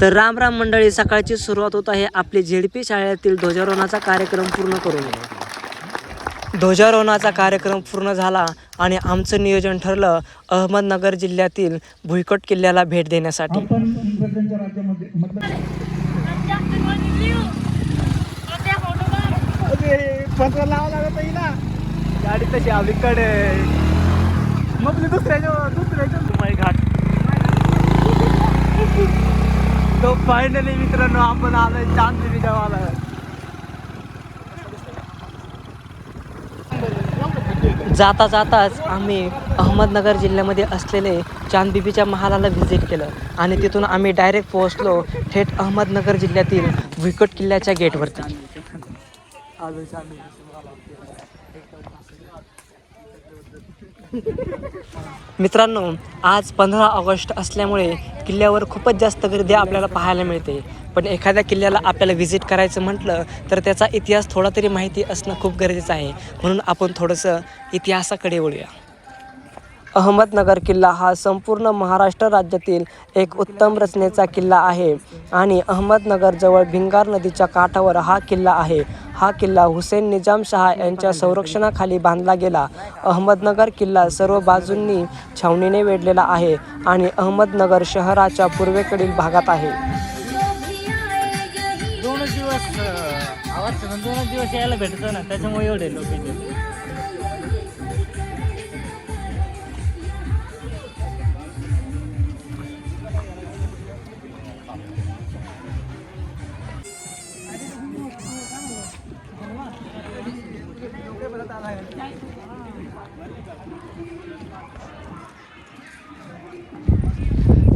तर राम राम मंडळी, सकाळची सुरुवात होत आहे आपली झेडपी शाळेतील ध्वजारोहणाचा कार्यक्रम पूर्ण करून. ध्वजारोहणाचा कार्यक्रम पूर्ण झाला आणि आमचं नियोजन ठरलं अहमदनगर जिल्ह्यातील भुईकोट किल्ल्याला भेट देण्यासाठी. गाडी तशी अलीकडे मग दुसऱ्याच्या घाट. तो फायनली मित्रांनो आपण आलोय चांदबिबी गावाला. जाता जाताच आम्ही अहमदनगर जिल्ह्यामध्ये असलेले चांदबिबीच्या महालाला व्हिजिट केलं आणि तिथून आम्ही डायरेक्ट पोहोचलो थेट अहमदनगर जिल्ह्यातील भुईकोट किल्ल्याच्या गेटवरती. मित्रांनो, आज 15 ऑगस्ट असल्यामुळे किल्ल्यावर खूपच जास्त गर्दी आपल्याला पाहायला मिळते. पण एखाद्या किल्ल्याला आपल्याला व्हिजिट करायचं म्हटलं तर त्याचा इतिहास थोडा तरी माहिती असणं खूप गरजेचं आहे. म्हणून आपण थोडंसं इतिहासाकडे वळूया. अहमदनगर किल्ला हा संपूर्ण महाराष्ट्र राज्यातील एक उत्तम रचनेचा किल्ला आहे आणि अहमदनगरजवळ भिंगार नदीच्या काठावर हा किल्ला आहे. हा किल्ला हुसेन निजामशहा यांच्या संरक्षणाखाली बांधला गेला. अहमदनगर किल्ला सर्व बाजूंनी छावणीने वेढलेला आहे आणि अहमदनगर शहराच्या पूर्वेकडील भागात आहे. दोनच दिवस यायला भेटतं ना, त्याच्यामुळे एवढे लोक येते.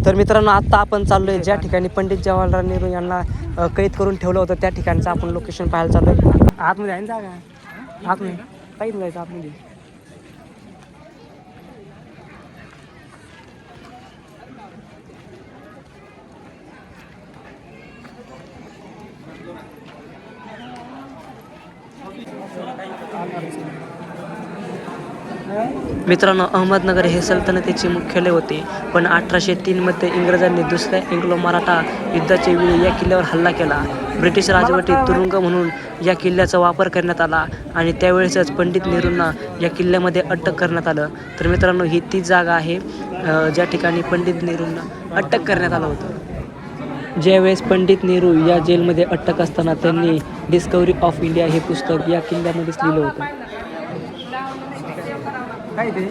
तर मित्रांनो, आत्ता आपण चाललोय ज्या ठिकाणी पंडित जवाहरलाल नेहरू यांना कैद करून ठेवलं होतं त्या ठिकाणचं आपण लोकेशन पाहायला चाललोय. आतमध्ये आहे ना जागा? आतमध्ये काहीच जायचं आतमध्ये. मित्रांनो, अहमदनगर हे सल्तनतीचे मुख्यालय होते, पण 1803 मध्ये इंग्रजांनी दुसऱ्या एंग्लो मराठा युद्धाच्या वेळी या किल्ल्यावर हल्ला केला. ब्रिटिश राजवटीत तुरुंग म्हणून या किल्ल्याचा वापर करण्यात आला आणि त्यावेळेसच पंडित नेहरूंना या किल्ल्यामध्ये अटक करण्यात आलं. तर मित्रांनो, ही ती जागा आहे ज्या ठिकाणी पंडित नेहरूंना अटक करण्यात आलं होतं. ज्यावेळेस पंडित नेहरू या जेलमध्ये अटक असताना त्यांनी डिस्कवरी ऑफ इंडिया हे पुस्तक या किल्ल्यामध्येच लिहिलं होतं. काय ते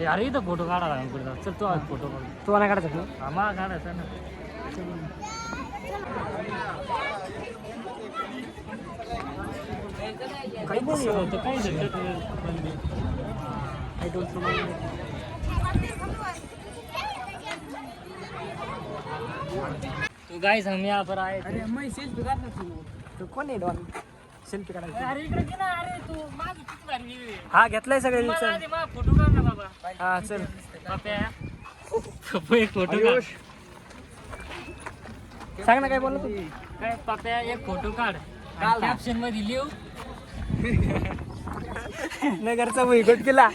अरे इथं फोटो काढा चल. तू आज फोटो काढ. तो नाही काढायचा का? आम्हाला काढायचा ना. काही नाही होतं, काही तू गाइस हम यहाँ पर आए. अरे मैं सेल्फी काढ ना. तू कोण आहे डॉन? सेल्फी काढायची. अरे इकडे घे ना. अरे तू माझी किती भारी आहे. हा घेतलाय सगळे. मला फोटो काढ ना बाबा. हा चल. पाप्या एक फोटो काढ. सांग ना काय बोलला तू. काय पाप्या एक फोटो काढ. कॅप्शन मध्ये लिहू नगरचा भुईकोट किल्ला.